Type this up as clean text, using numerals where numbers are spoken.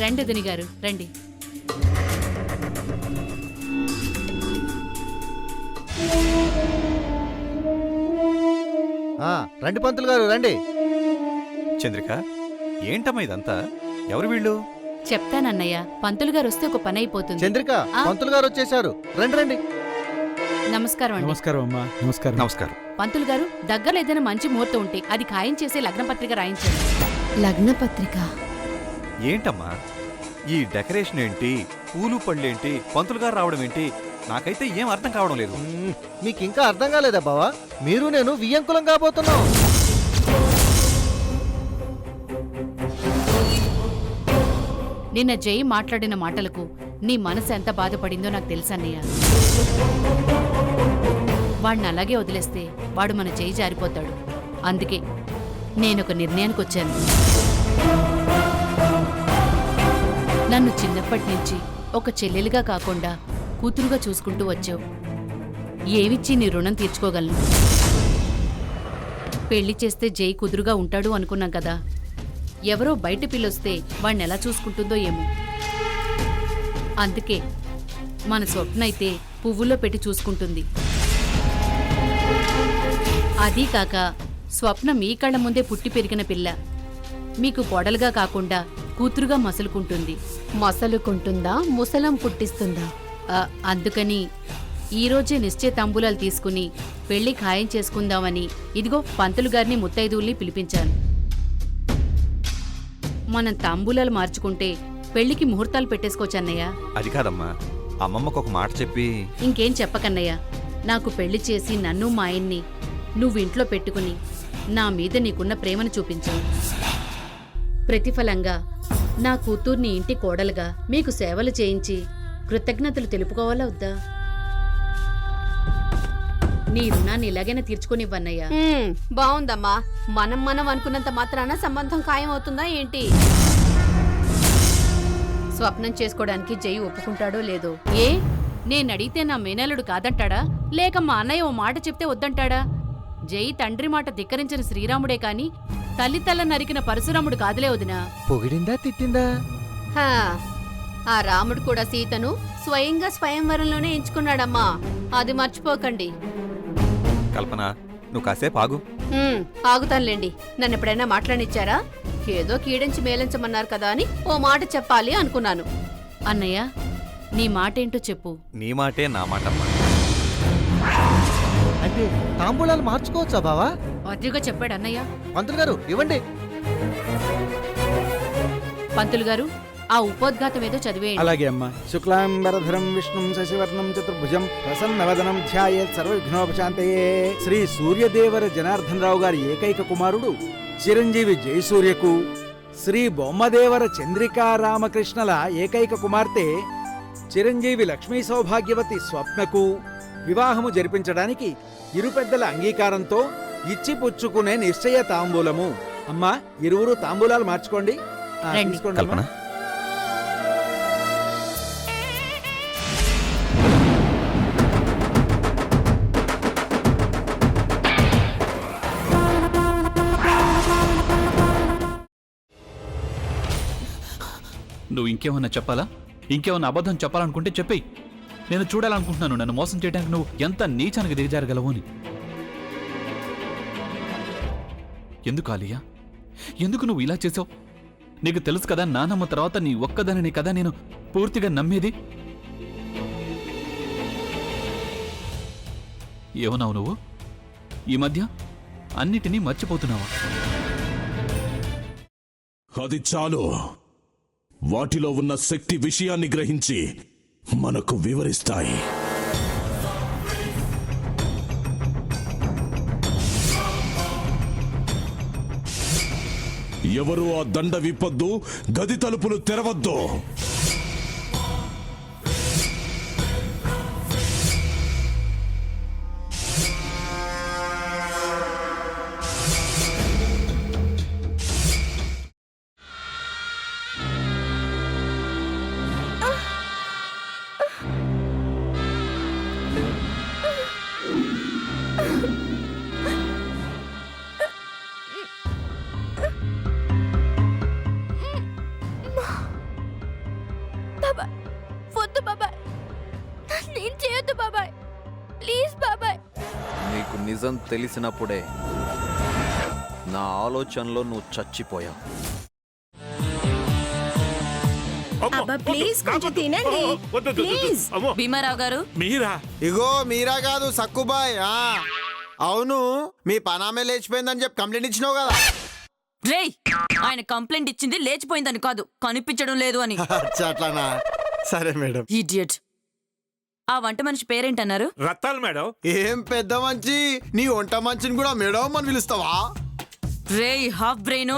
రండి దుని గారు రండి. రండి పంతులు గారు రండి. చంద్రిక, ఏంటమ్మా ఇదంతా? ఎవరు వీళ్ళు? చెప్తానన్నయ్య, పంతులు గారు వస్తే ఒక పని అయిపోతుంది. చంద్రిక, పంతులు గారు వచ్చేసారు. రండి రండి. నమస్కారం అండి. నమస్కారం అమ్మా. నమస్కారం. నమస్కారం. పంతులు గారు, దగ్గరలో ఏదైనా మంచి ముహూర్తం ఉంటే అది ఖాయం చేసే లగ్నపత్రిక రాయించండి. లగ్నపత్రిక ఏంటమ్మా ఈ డెకరేషన్ ఏంటి, పూలు పళ్ళేంటి, పంతులు గారు రావడం ఏంటి? నాకైతే ఏం అర్థం కావడం లేదు. మీకు ఇంకా అర్థం కాలేదా బావా? మీరు నేను వియ్యంకులం కాబోతున్నాం. నిన్న జై మాట్లాడిన మాటలకు నీ మనసు ఎంత బాధపడిందో నాకు తెలుసన్నయ్య. వాడిని అలాగే వదిలేస్తే వాడు మన జై జారిపోతాడు. అందుకే నేనొక నిర్ణయానికి వచ్చాను. నన్ను చిన్నప్పటి నుంచి ఒక చెల్లెలుగా కాకుండా కూతురుగా చూసుకుంటూ వచ్చావు. ఏమిచ్చి నీ రుణం తీర్చుకోగలను? పెళ్లి చేస్తే జై కుదురుగా ఉంటాడు అనుకున్నాం కదా. ఎవరో బయట పిల్లొస్తే వాణ్ణి ఎలా చూసుకుంటుందో ఏమో. అందుకే మన స్వప్న అయితే పువ్వుల్లో పెట్టి చూసుకుంటుంది. అదీ కాక స్వప్న మీ కళ్ళ ముందే పుట్టి పెరిగిన పిల్ల. మీకు కోడలుగా కాకుండా కూతురుగా మసలుకుంటుంది. మసలుకుంటుందా, ముసలం పుట్టిస్తుందా? అందుకని ఈరోజే నిశ్చయ తాంబూలాలు తీసుకుని పెళ్లి ఖాయం చేసుకుందామని ఇదిగో పంతులు గారిని ముత్తైదువుల్ని పిలిపించాను. మనం తాంబూలాలు మార్చుకుంటే పెళ్లికి ముహూర్తాలు పెట్టేసుకోవచ్చన్నయ్య. అది కాదమ్మా, అమ్మమ్మకు ఒక మాట చెప్పి. ఇంకేం చెప్పకన్నయ్య. నాకు పెళ్లి చేసి నన్ను మా ఆయన్ని నువ్వింట్లో పెట్టుకుని నా మీద నీకున్న ప్రేమను చూపించావు. ప్రతిఫలంగా నా కూతుర్ని ఇంటి కోడలుగా మీకు సేవలు చేయించి కృతజ్ఞతలు తెలుపుకోవాలా వద్దా? నీ రుణాన్ని ఇలాగైనా తీర్చుకునివ్వన్నయ్యా. బావుందమ్మా. మనం అనుకున్నంత మాత్రాన సంబంధం ఖాయమవుతుందా ఏంటి? స్వప్నం చేసుకోవడానికి జై ఒప్పుకుంటాడో లేదో. ఏ నేనడిగితే నా మేనల్లుడు కాదంటాడా, లేక మా అన్నయ్య ఓ మాట చెప్తే వద్దంటాడా? జై తండ్రి మాట ధిక్కరించిన శ్రీరాముడే కాని తల్లి తల నరికిన పరశురాముడు కాదులే వదినా. పొగిడిందా తిట్టిందా? ఆ రాముడు కూడా సీతను స్వయంగా స్వయంవరంలోనే ఎంచుకున్నాడమ్మా. అది మర్చిపోకండి. కల్పన, నువ్వు కాసేపు ఆగు. ఆగుతానులేండి. నన్ను ఎప్పుడైనా మాట్లాడిచ్చారా? ఏదో కీడించి మేలించమన్నారు కదా అని ఓ మాట చెప్పాలి అనుకున్నాను. అన్నయ్య, నీ మాటేంటో చెప్పు. నీ మాటే నా మాటమ్మా. అంటే తాంబూలాలు మార్చుకోవచ్చా బావా? అదిగా చెప్పాడు అన్నయ్య. పంతులు గారు ఇవ్వండి. పంతులు గారు, ఆ ఉపోద్ఘాతం ఏదో చదివేయండి. అలాగే అమ్మా. శుక్లాంబరధరం విష్ణుం శశివర్ణం చతుర్భుజం ప్రసన్నవదనం ధ్యాయేత్ సర్వవిఘ్నోపశాంతయే. శ్రీ సూర్యదేవర జనార్దన్ రావు గారి ఏకైక కుమారుడు చిరంజీవి జయసూర్యకు, శ్రీ బొమ్మదేవర చంద్రికా రామకృష్ణల ఏకైక కుమార్తె చిరంజీవి లక్ష్మీ సౌభాగ్యవతి స్వప్నకు వివాహము జరిపించడానికి ఇరు పెద్దల అంగీకారంతో ఇచ్చిపుచ్చుకునే నిశ్చయ తాంబూలము. అమ్మా, ఇరువురు తాంబూలాలు మార్చుకోండి. తీసుకోండి కల్పన, అమ్మా. నువ్వు ఇంకేమన్నా చెప్పాలా? ఇంకేమన్నా అబద్ధం చెప్పాలనుకుంటే చెప్పేయి. నేను చూడాలనుకుంటున్నాను నన్ను మోసం చేయడానికి నువ్వు ఎంత నీచానికి దిగజారగలవు అని. ఎందుకు ఆలియా, ఎందుకు నువ్వు ఇలా చేసావు? నీకు తెలుసు కదా, నానమ్మ తర్వాత నీ ఒక్కదానిని కదా నేను పూర్తిగా నమ్మేది. ఏమన్నావు నువ్వు? ఈ మధ్య అన్నిటినీ మర్చిపోతున్నావా? అది చాలు. వాటిలో ఉన్న శక్తి విషయాన్ని గ్రహించి మనకు వివరిస్తాయి. ఎవరు ఆ దండ విప్పొద్దు, గది తలుపులు తెరవద్దు. బాబాయ్ వద్దు బాబాయ్, నేను చేయొద్దు బాబాయ్, ప్లీజ్ బాబాయ్. నీకు నిజం తెలిసినప్పుడే నా ఆలోచనలో నువ్వు చచ్చిపోయావు. అబ్బా ప్లీజ్ కొంచెం తినండి ప్లీజ్. భీమారావు గారు, మీరా? ఇగో మీరా కాదు సక్కుబాయ్. అవును, మీ పనామే లేచిపోయిందని చెప్పి కంప్లైంట్ ఇచ్చినావు కదా. రేయ్, ఆయన కంప్లైంట్ ఇచ్చింది లేచిపోయిందని కాదు, కనిపించడం లేదు అని. అట్లానా? సరే మేడం. ఇడియట్. ఆ వంట మనిషి పేరేంటన్నారు? రత్తాలు మేడం. ఏం పెద్ద మంచి, నీ వంట మంచిని కూడా మేడం అని పిలుస్తావా? రేయ్ హాఫ్ బ్రెయిన్,